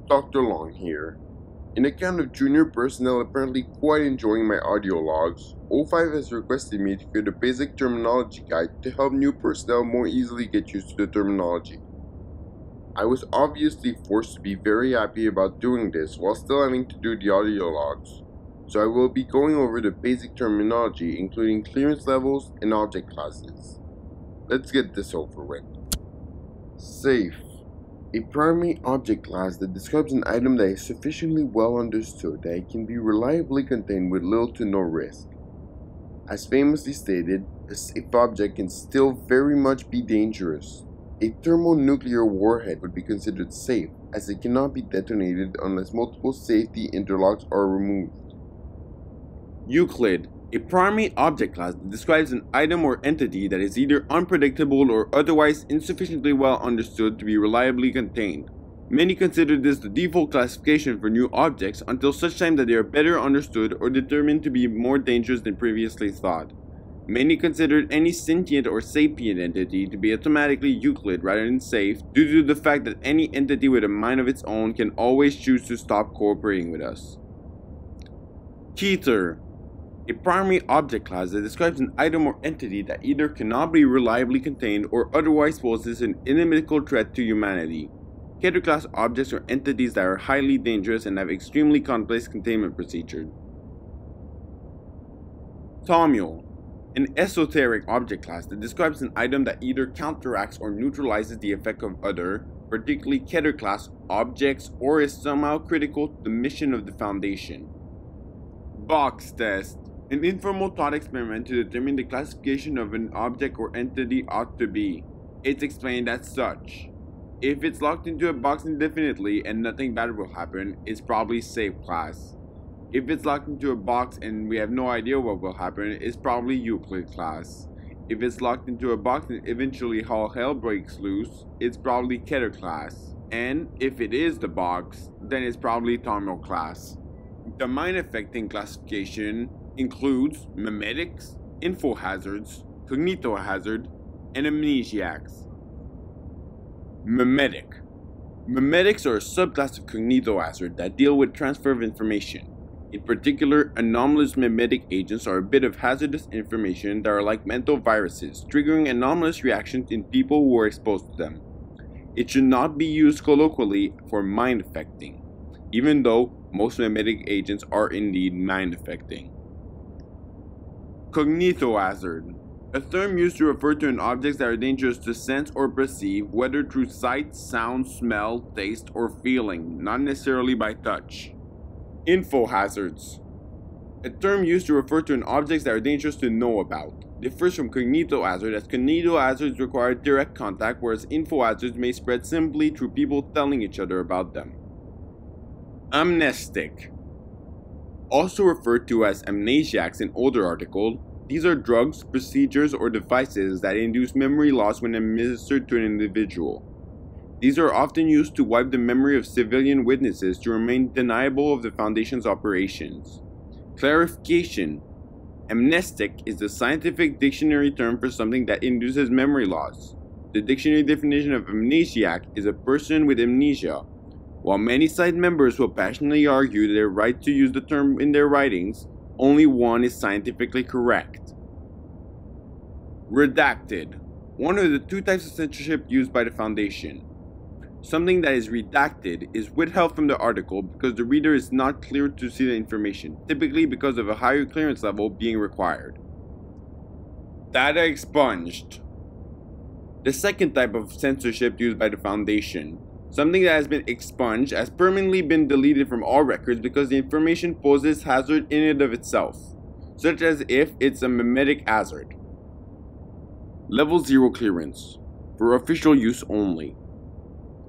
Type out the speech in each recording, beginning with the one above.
Dr.Long here. In account of junior personnel apparently quite enjoying my audio logs, O5 has requested me to create a basic terminology guide to help new personnel more easily get used to the terminology. I was obviously forced to be very happy about doing this while still having to do the audio logs, so I will be going over the basic terminology including clearance levels and object classes. Let's get this over with. Safe. A primary object class that describes an item that is sufficiently well understood that it can be reliably contained with little to no risk. As famously stated, a safe object can still very much be dangerous. A thermonuclear warhead would be considered safe as it cannot be detonated unless multiple safety interlocks are removed. Euclid. A primary object class that describes an item or entity that is either unpredictable or otherwise insufficiently well understood to be reliably contained. Many consider this the default classification for new objects until such time that they are better understood or determined to be more dangerous than previously thought. Many considered any sentient or sapient entity to be automatically Euclid rather than safe due to the fact that any entity with a mind of its own can always choose to stop cooperating with us. Keter. A primary object class that describes an item or entity that either cannot be reliably contained or otherwise poses an inimitable threat to humanity. Keter class objects are entities that are highly dangerous and have extremely complex containment procedures. Thaumiel. An esoteric object class that describes an item that either counteracts or neutralizes the effect of other, particularly Keter class objects, or is somehow critical to the mission of the Foundation. Box test. An informal thought experiment to determine the classification of an object or entity ought to be. It's explained as such. If it's locked into a box indefinitely and nothing bad will happen, it's probably safe class. If it's locked into a box and we have no idea what will happen, it's probably Euclid class. If it's locked into a box and eventually all hell breaks loose, it's probably Keter class. And if it is the box, then it's probably Thaumiel class. The mind-affecting classification includes memetics, info hazards, Kognito Hazard, and amnesiacs. Memetic. Memetics are a subclass of Kognito Hazard that deal with transfer of information. In particular, anomalous memetic agents are a bit of hazardous information that are like mental viruses, triggering anomalous reactions in people who are exposed to them. It should not be used colloquially for mind-affecting, even though most memetic agents are indeed mind-affecting. Kognito Hazard. A term used to refer to an object that are dangerous to sense or perceive, whether through sight, sound, smell, taste, or feeling, not necessarily by touch. Info hazards. A term used to refer to an object that are dangerous to know about. Differs from Kognito Hazard as Kognito Hazards require direct contact, whereas info hazards may spread simply through people telling each other about them. Amnestic. Also referred to as amnesiacs in older articles, these are drugs, procedures, or devices that induce memory loss when administered to an individual. These are often used to wipe the memory of civilian witnesses to remain deniable of the Foundation's operations. Clarification. Amnestic is the scientific dictionary term for something that induces memory loss. The dictionary definition of amnesiac is a person with amnesia. While many site members will passionately argue their right to use the term in their writings, only one is scientifically correct. Redacted. One of the two types of censorship used by the Foundation. Something that is redacted is withheld from the article because the reader is not clear to see the information, typically because of a higher clearance level being required. Data expunged. The second type of censorship used by the Foundation. Something that has been expunged has permanently been deleted from all records because the information poses hazard in and of itself, such as if it's a memetic hazard. Level 0 clearance. For official use only.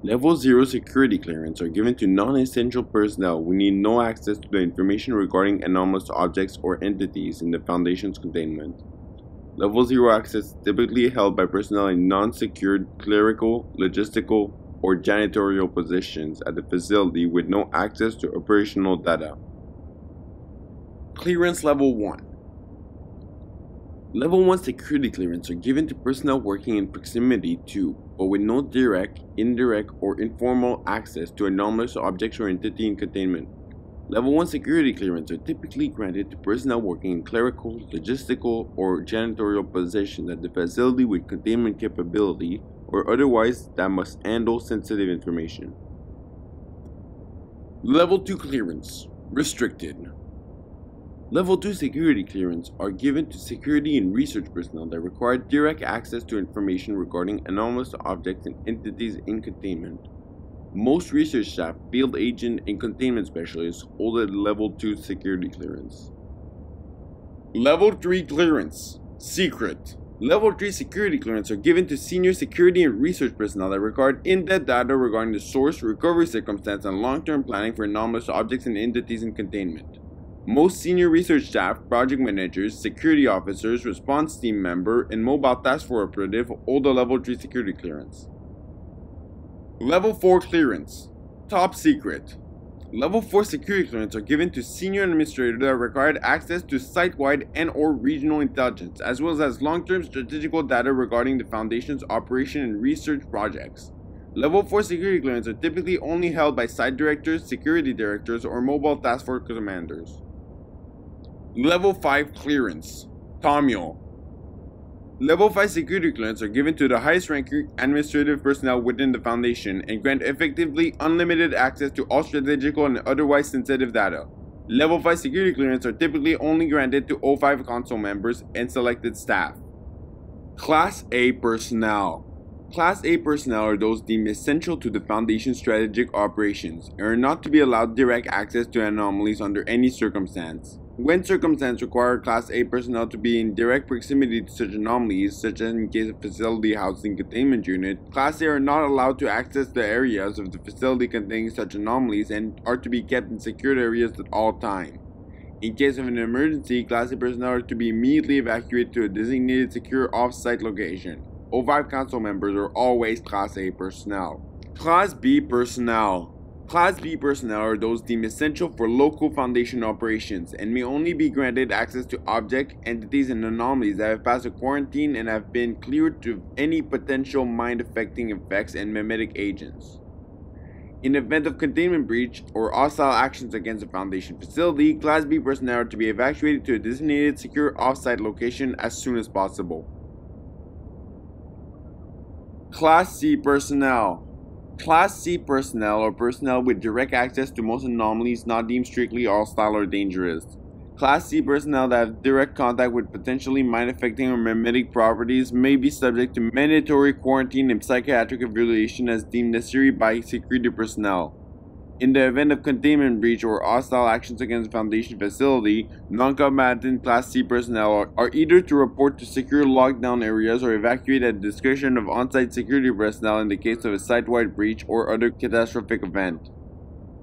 Level 0 security clearance are given to non-essential personnel who need no access to the information regarding anomalous objects or entities in the Foundation's containment. Level 0 access is typically held by personnel in non-secured clerical, logistical, or janitorial positions at the facility with no access to operational data. Clearance Level 1. Level 1 security clearance are given to personnel working in proximity to, but with no direct, indirect, or informal access to anomalous objects or entity in containment. Level 1 security clearance are typically granted to personnel working in clerical, logistical, or janitorial positions at the facility with containment capability, or otherwise that must handle sensitive information. Level 2 clearance, restricted. Level 2 security clearance are given to security and research personnel that require direct access to information regarding anomalous objects and entities in containment. Most research staff, field agent, and containment specialists hold a Level 2 security clearance. Level 3 clearance, secret. Level 3 security clearance are given to senior security and research personnel that require in-depth data regarding the source, recovery circumstance, and long-term planning for anomalous objects and entities in containment. Most senior research staff, project managers, security officers, response team member, and mobile task force operative hold a Level 3 security clearance. Level 4 clearance, top secret. Level 4 security clearance are given to senior administrators that require access to site-wide and/or regional intelligence, as well as long-term strategical data regarding the Foundation's operation and research projects. Level 4 security clearance are typically only held by site directors, security directors, or mobile task force commanders. Level 5 clearance, Tamil. Level 5 security clearance are given to the highest ranking administrative personnel within the Foundation and grant effectively unlimited access to all strategical and otherwise sensitive data. Level 5 security clearance are typically only granted to O5 Council members and selected staff. Class A personnel. Class A personnel are those deemed essential to the Foundation's strategic operations and are not to be allowed direct access to anomalies under any circumstance. When circumstances require Class A personnel to be in direct proximity to such anomalies, such as in case of facility housing containment unit, Class A are not allowed to access the areas of the facility containing such anomalies and are to be kept in secured areas at all times. In case of an emergency, Class A personnel are to be immediately evacuated to a designated secure off-site location. O5 Council members are always Class A personnel. Class B personnel. Class B personnel are those deemed essential for local Foundation operations and may only be granted access to objects, entities, and anomalies that have passed a quarantine and have been cleared of any potential mind-affecting effects and mimetic agents. In the event of containment breach or hostile actions against the Foundation facility, Class B personnel are to be evacuated to a designated secure off-site location as soon as possible. Class C personnel. Class C personnel are personnel with direct access to most anomalies not deemed strictly hostile or dangerous. Class C personnel that have direct contact with potentially mind-affecting or mimetic properties may be subject to mandatory quarantine and psychiatric evaluation as deemed necessary by security personnel. In the event of containment breach or hostile actions against the Foundation facility, non-combatant Class C personnel are either to report to secure lockdown areas or evacuate at the discretion of on-site security personnel in the case of a site-wide breach or other catastrophic event.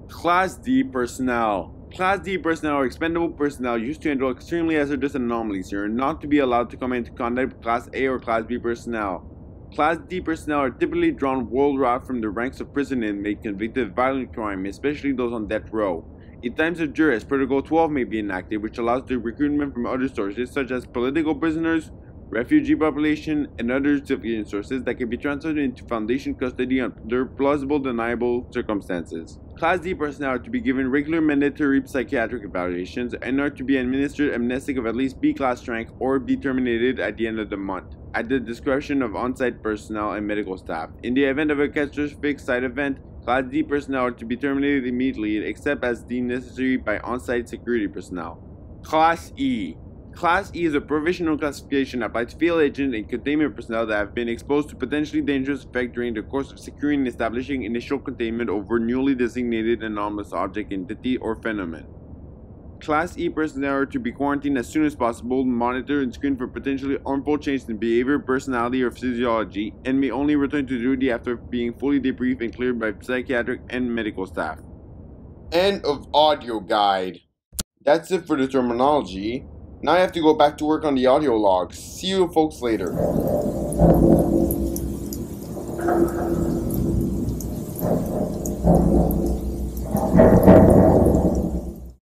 Class D personnel. Class D personnel are expendable personnel used to handle extremely hazardous anomalies and are not to be allowed to come into contact with Class A or Class B personnel. Class D personnel are typically drawn worldwide from the ranks of prison inmates convicted of violent crime, especially those on death row. In times of duress, Protocol 12 may be enacted, which allows the recruitment from other sources such as political prisoners, refugee population, and other civilian sources that can be transferred into Foundation custody under plausible deniable circumstances. Class D personnel are to be given regular mandatory psychiatric evaluations and are to be administered amnestic of at least B-class rank or be terminated at the end of the month, at the discretion of on-site personnel and medical staff. In the event of a catastrophic site event, Class D personnel are to be terminated immediately except as deemed necessary by on-site security personnel. Class E. Class E is a provisional classification applied to field agents and containment personnel that have been exposed to potentially dangerous effects during the course of securing and establishing initial containment over newly designated anomalous object, entity, or phenomenon. Class E personnel are to be quarantined as soon as possible, monitored and screened for potentially harmful changes in behavior, personality, or physiology, and may only return to duty after being fully debriefed and cleared by psychiatric and medical staff. End of audio guide. That's it for the terminology. Now I have to go back to work on the audio logs. See you folks later.